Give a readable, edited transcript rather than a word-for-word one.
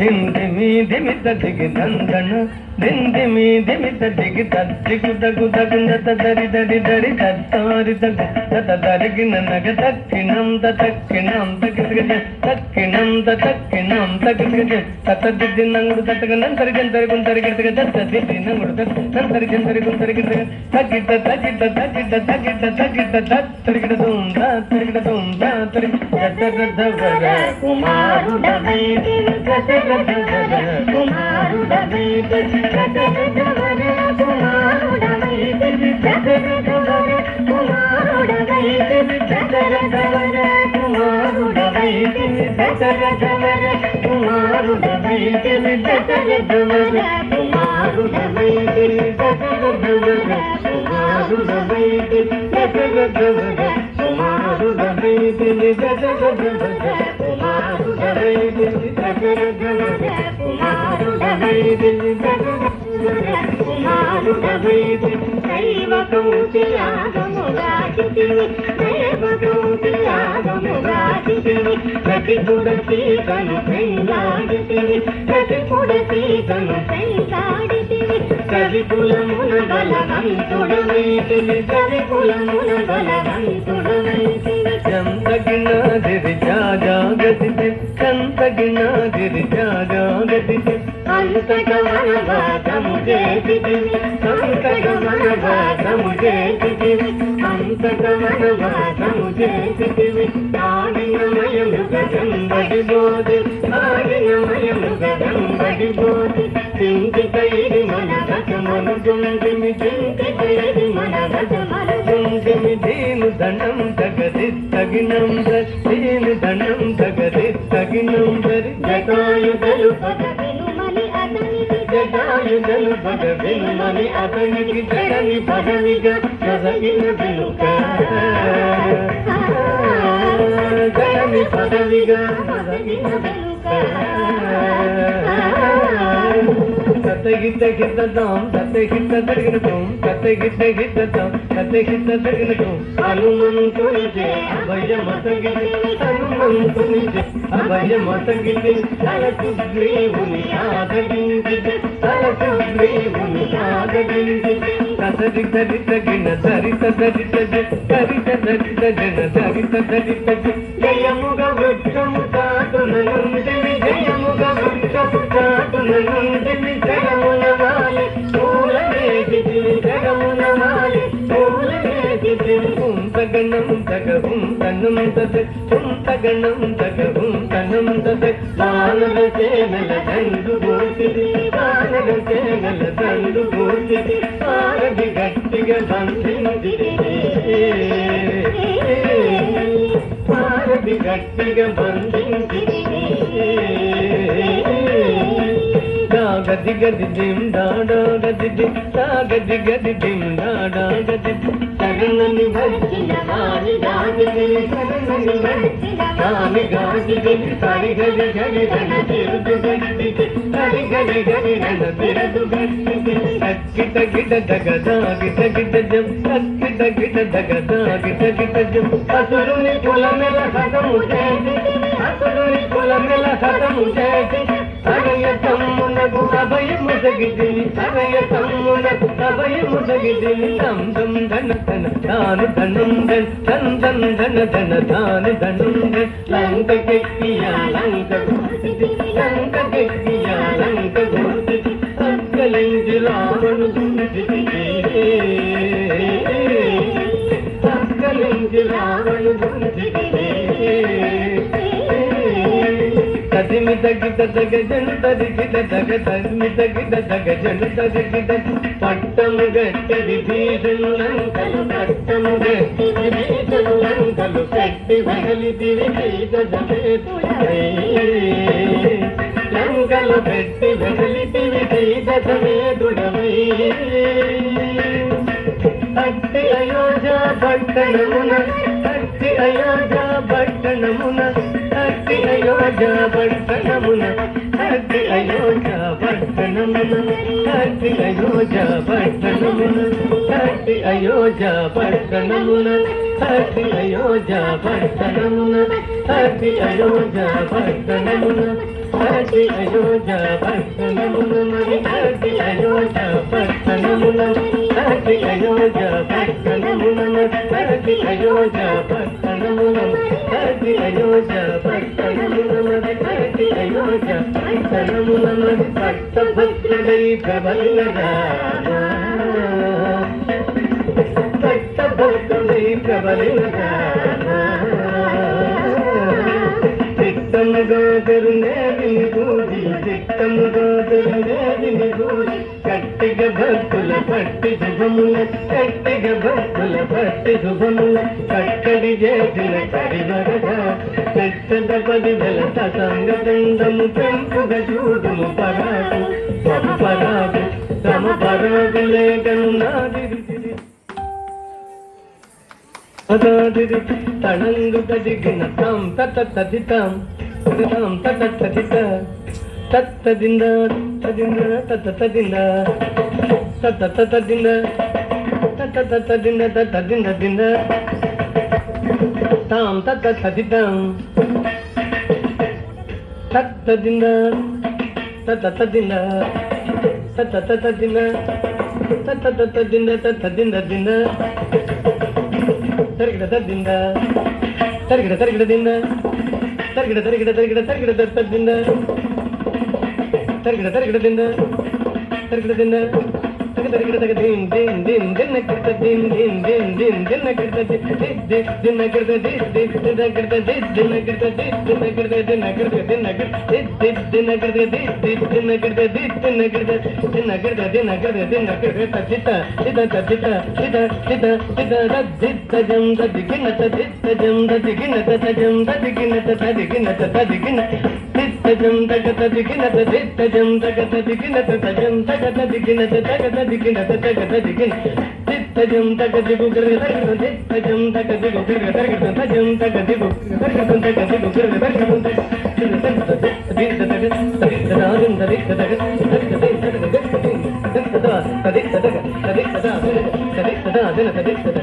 దిందిమి దిమిత దిగి దందన దిందిమి దిమిత దిగి దద్దిగు దగు దగుందత దరి దరి దరి దత్తారి దగు దత దరిగిన నగ దక్కిణం దక్కిణం దగిగజ దక్కిణం దక్కిణం దగిగజ తత దిద్ది నంగుడు దత్తగ నంతరి గంతరి గుంతరి గిడతగ దత్త దిద్ది నంగుడు దత్త నంతరి గంతరి గుంతరి గిడతగ తగిట తగిట తగిట తగిట తగిట దత్తరిగిడ దూం దత్తరిగిడ దూం దత్తరి దత్తగదవర కుమారుడవై దత్తగదవర కుమారుడవై దత్తగదవర కుమారుడవై దత్తగదవర కుమారుడవై దత్తగదవర కుమారుడవై దత్తగదవర కుమారుడవై దత్తగదవర కుమారుడవై దత్తగదవర కుమారుడవై దత్తగదవర కుమారుడవై దత్తగదవర కుమారుడవై దత్తగదవర కుమారుడవై కుమారుడవై దైవకౌతి యాగముగాచితివి దైవకౌతి యాగముగాచితివి ప్రతిపుడసీతను పెంగాడితివి ప్రతిపుడసీతను పెంగాడితివి కవికులమున బలవంతుడవైతివి కవికులమున బలవంతుడవైతివి చంతగినాదిరి జాగతివి చంతగినాదిరి జాగతివి అంతకమనవాదము చేతివి అంతకమనవాదము చేతివి అంతకమనవాదము చేతివి ఆడినమయము గజంబడి బోధి ఆడినమయము గజంబడి బోధి చింతికైది మన గజమను జుంజిమి చింతికైది మన గజమను జుంజిమి దీను దండం తగది తగినం దీను దండం తగది తగినం దరి జటాయుధలు పదవినుమని అతనికి జటాయుధలు పదవినుమని అతనికి జగని పదవిగా జగగిన వెనుక జగని పదవిగా జగగిన వెనుక తతగిత గిద్దం తతగిత తగినతం తతగిత గిద్దం తతగిత తగినతం హనుమంతునిదే అభయమతగిరి హనుమంతునిదే అభయమతగిరి తలకు గ్రీవుని ఆదగించి తలకు గ్రీవుని ఆదగించి తతరి తరి తగిన సరిత సరి తగి సరిత సరి తగిన సరిత సరి తగి జయముగ వృక్షము తాటున నుండివి జయముగ వృక్షము తాటున నుండివి జగమున వాలి పూల వేసిదివి జగమున వాలి పూల వేసిదివి కుంతగణం తగం తన్నం తద కుంతగణం తగం తన్నం తద వానల సేనల దండు గోసిది వానల సేనల దండు గోసిది ఆరది గట్టిగా బంధించిది ఆరది గట్టిగా బంధించిది గది గది దిం డాడా గది దిం గది గది దిం డాడా గది శరణని వచ్చిన వారి గాజిది శరణని వచ్చిన వారి గాజిది సరి గది గది రణ తిరుదు గది సరి గది గది రణ తిరుదు గది అక్కిట గిట దగదా గిట గిట జం అక్కిట గిట దగదా గిట గిట జం అసురుని కులమెల హతము చేసి అసురుని కులమెల హతము చేసి అరయ తమ్మునకు అభయము సగిదిని అరయ తమ్మునకు అభయము సగిదిని తం తం ధన ధన తాను ధనం ధన్ ధన్ ధన్ ధన ధన తాను ధనం ధన్ లంకెక్కియా లంక ఘోషితి లంకెక్కియా లంక ఘోషితి అక్కలించి రావణు దుంచితి అక్కలించి రావణు దుంచితి తదిమిత గిట దగ జంతరి గిట దగ తదిమిత గిట దగ జంతరి గిట పట్టము గట్టి విభీషణు లంకలు పట్టము గట్టి విభీషణు లంకలు పెట్టి వగలితివి సీత సమేతుడవై లంకలు పెట్టి వగలితివి సీత సమేతుడవై అట్టి అయోధ్య పట్టణమున అట్టి అయోధ్య పట్టణమున అట్టి అయోధ్య పట్టణమున అట్టి అయోధ్య పట్టణమున అట్టి అయోధ్య పట్టణమున అట్టి అయోధ్య పట్టణమున అట్టి అయోధ్య పట్టణమున అట్టి అయోధ్య పట్టణమున అతి అయోధ్య పట్టణమున మరి అతి అయోధ్య పట్టణమున అతి అయోధ్య పట్టణమున అతి అయోధ్య పట్టణమున అతి అయోధ్య పట్టణమున అతి అయోధ్య పట్టణమున పట్టభద్రుడై ప్రబలగా పట్టభద్రుడై ప్రబలగా చిత్తముగా కరుణేదిని గూడి చిత్తముగా కరుణేదిని గూడి కట్టిగ భక్తుల పట్టి శుభముల కట్టిగ భక్తుల పట్టి శుభముల కట్టడి చేసిన కరివరగా చెట్టద పదివెల ససంగదండము పెంపుగ చూడుము పరాకు పరాకు తమ పరాకు లేఖను నాదిరి అదాదిరి తణంగు కదిగిన తాం తత తదితాం తదితాం తత తదిత తత్తదింద తదింద తత తదింద తత తతదింద తత తతదింద తతదింద దింద తాం తత తదితాం తత్తదింద తత తదింద తత తతదింద తత తతదింద తతదింద దింద తరిగిడ తద్దింద తరిగిడ తరిగిడ దింద తరిగిడ తరిగిడ తరిగిడ తరిగిడ తద్దింద తరిగిడ తరిగిడ దింద తరిగిడ దింద తరిగిడ తగ దీం దీం దీం దిన్న కిర్త దీం దీం దీం దీం దిన్న కిర్త దిన్న కిర్త దిన్న కిర్త దిన్న కిర్త దిన్న కిర్త దిన్న కిర్త దిన్న కిర్త దిన్న కిర్త దిన్న కిర్త దిన్న కిర్త దిన్న కిర్త దిన్న కిర్త దిన్న కిర్త చిత చిత చిత చిత చిత చిత రద్దిత జం దదిగిన తదిత జం దదిగిన తజం దదిగిన తదిగిన తదిగిన తిత్తజం తగ తదిగిన తదిత్తజం తగ తదిగిన తజం తగ తదిగిన తగ తదిగిన తగ తదిగిన తిత్తజం తగ దిగు గర్గ తగ తిత్తజం తగ దిగు గర్గ తగ తజం తగ దిగు గర్గ తగ దిగు గర్గ తగ తగ తదిత తగ తదిత దారిం తదిత తగ తదిత తగ తదిత తగ తదిత తగ తదిత తగ తదిత తగ తదిత తగ